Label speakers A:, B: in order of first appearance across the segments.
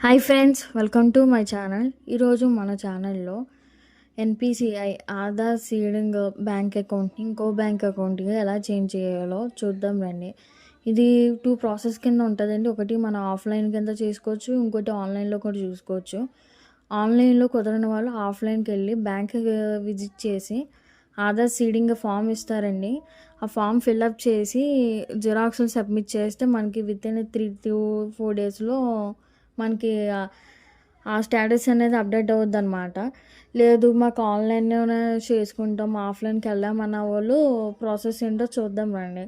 A: Hi friends, welcome to my channel. ఈరోజు మన ఛానల్లో ఎన్పిసిఐ ఆధార్ సీడింగ్ బ్యాంక్ అకౌంట్ని ఇంకో బ్యాంక్ అకౌంట్కి ఎలా చేంజ్ చేయాలో చూద్దాం రండి. ఇది 2 ప్రాసెస్ కింద ఉంటుందండి. ఒకటి మనం ఆఫ్లైన్ కింద చేసుకోవచ్చు, ఇంకోటి ఆన్లైన్లో కూడా చూసుకోవచ్చు. ఆన్లైన్లో కుదరని వాళ్ళు ఆఫ్లైన్కి వెళ్ళి బ్యాంక్ విజిట్ చేసి ఆధార్ సీడింగ్ ఫామ్ ఇస్తారండి. ఆ ఫామ్ ఫిల్అప్ చేసి జిరాక్స్లు సబ్మిట్ చేస్తే మనకి వితిన్ 3 to 4 డేస్లో మనకి ఆ స్టేటస్ అనేది అప్డేట్ అవుద్ది అనమాట. లేదు మాకు ఆన్లైన్లోనే చేసుకుంటాం, ఆఫ్లైన్కి వెళ్ళామన్న వాళ్ళు ప్రాసెస్ ఏంటో చూద్దాం రండి.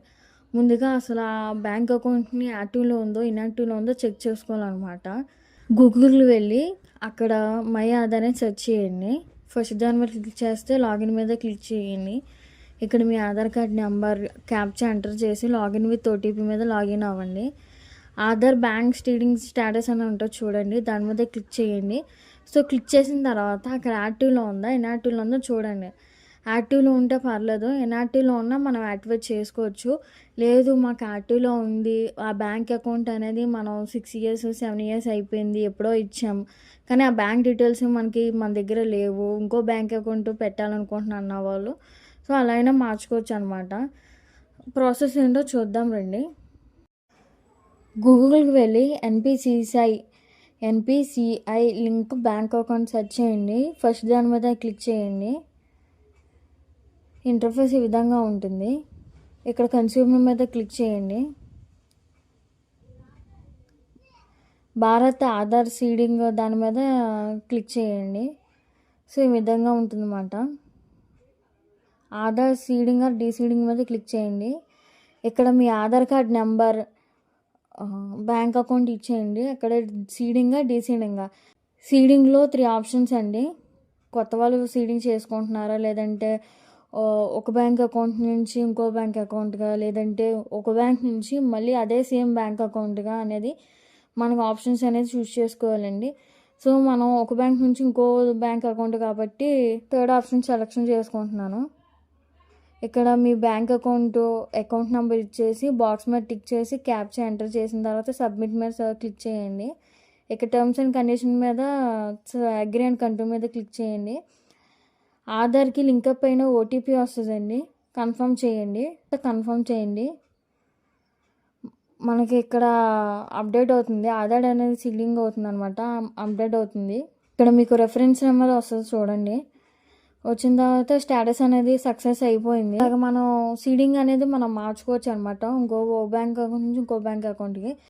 A: ముందుగా అసలు ఆ బ్యాంక్ అకౌంట్ని యాక్టివ్లో ఉందో ఇన్యాక్టివ్లో ఉందో చెక్ చేసుకోవాలన్నమాట. గూగుల్కి వెళ్ళి అక్కడ మై ఆధార్ అని సెర్చ్ చేయండి. ఫస్ట్ దాని మీద క్లిక్ చేస్తే లాగిన్ మీద క్లిక్ చేయండి. ఇక్కడ మీ Aadhaar card number captcha enter చేసి లాగిన్ విత్ ఓటీపీ మీద లాగిన్ అవ్వండి. ఆధార్ బ్యాంక్ సీడింగ్ స్టేటస్ అని ఉంటుంది చూడండి, దాని మీద క్లిక్ చేయండి. సో క్లిక్ చేసిన తర్వాత అక్కడ యాక్టివ్లో ఉందా ఇన్యాక్టివ్లో ఉందో చూడండి. యాక్టివ్లో ఉంటే పర్లేదు, ఇన్యాక్టివ్లో ఉన్నా మనం యాక్టివేట్ చేసుకోవచ్చు. లేదు మాకు యాక్టివ్లో ఉంది, ఆ బ్యాంక్ అకౌంట్ అనేది మనం 6 years 7 years అయిపోయింది, ఎప్పుడో ఇచ్చాం, కానీ ఆ బ్యాంక్ డీటెయిల్స్ మన దగ్గర లేవు, ఇంకో బ్యాంక్ అకౌంట్ పెట్టాలనుకుంటున్నాను అన్న వాళ్ళు సో అలా అయినా మార్చుకోవచ్చు అనమాట. ప్రాసెస్ ఏంటో చూద్దాం రండి. గూగుల్కి వెళ్ళి NPCI link bank account search చేయండి. ఫస్ట్ దాని మీద క్లిక్ చేయండి. ఇంటర్ఫేస్ ఈ విధంగా ఉంటుంది. ఇక్కడ కన్స్యూమర్ మీద క్లిక్ చేయండి. భారత్ ఆధార్ సీడింగ్ దాని మీద క్లిక్ చేయండి. సో ఈ విధంగా ఉంటుందన్నమాట. ఆధార్ సీడింగ్ ఆర్ డీసీడింగ్ మీద క్లిక్ చేయండి. ఇక్కడ మీ Aadhaar card number bank account ఇచ్చేయండి. అక్కడ సీడింగా డీసీడింగా. సీడింగ్లో 3 ఆప్షన్స్ అండి. కొత్త వాళ్ళు సీడింగ్ చేసుకుంటున్నారా, లేదంటే ఒక బ్యాంక్ అకౌంట్ నుంచి ఇంకో బ్యాంక్ అకౌంట్గా, లేదంటే ఒక బ్యాంక్ నుంచి మళ్ళీ అదే సేమ్ బ్యాంక్ అకౌంట్గా అనేది మనకు ఆప్షన్స్ అనేది చూస్ చేసుకోవాలండి. సో మనం ఒక బ్యాంక్ నుంచి ఇంకో బ్యాంక్ అకౌంట్ కాబట్టి 3rd ఆప్షన్ సెలెక్షన్ చేసుకుంటున్నాను. ఇక్కడ మీ బ్యాంక్ అకౌంట్ నెంబర్ ఇచ్చేసి బాక్స్ మీద టిక్ చేసి క్యాప్చా ఎంటర్ చేసిన తర్వాత సబ్మిట్ మీద క్లిక్ చేయండి. ఇక్కడ టర్మ్స్ అండ్ కండిషన్ మీద అగ్రీ అండ్ కంటిన్యూ మీద క్లిక్ చేయండి. ఆధార్కి లింకప్ అయిన ఓటీపీ వస్తుందండి, కన్ఫర్మ్ చేయండి. మనకి ఇక్కడ అప్డేట్ అవుతుంది, ఆధార్ అనేది సీడింగ్ అవుతుంది అనమాట, అప్డేట్ అవుతుంది. ఇక్కడ మీకు రెఫరెన్స్ నెంబర్ వస్తుంది చూడండి. వచ్చిన తర్వాత స్టేటస్ అనేది సక్సెస్ అయిపోయింది. అలాగే మనం సీడింగ్ అనేది మనం మార్చుకోవచ్చు అనమాట, ఇంకో బ్యాంక్ అకౌంట్ నుంచి ఇంకో బ్యాంక్ అకౌంట్కి.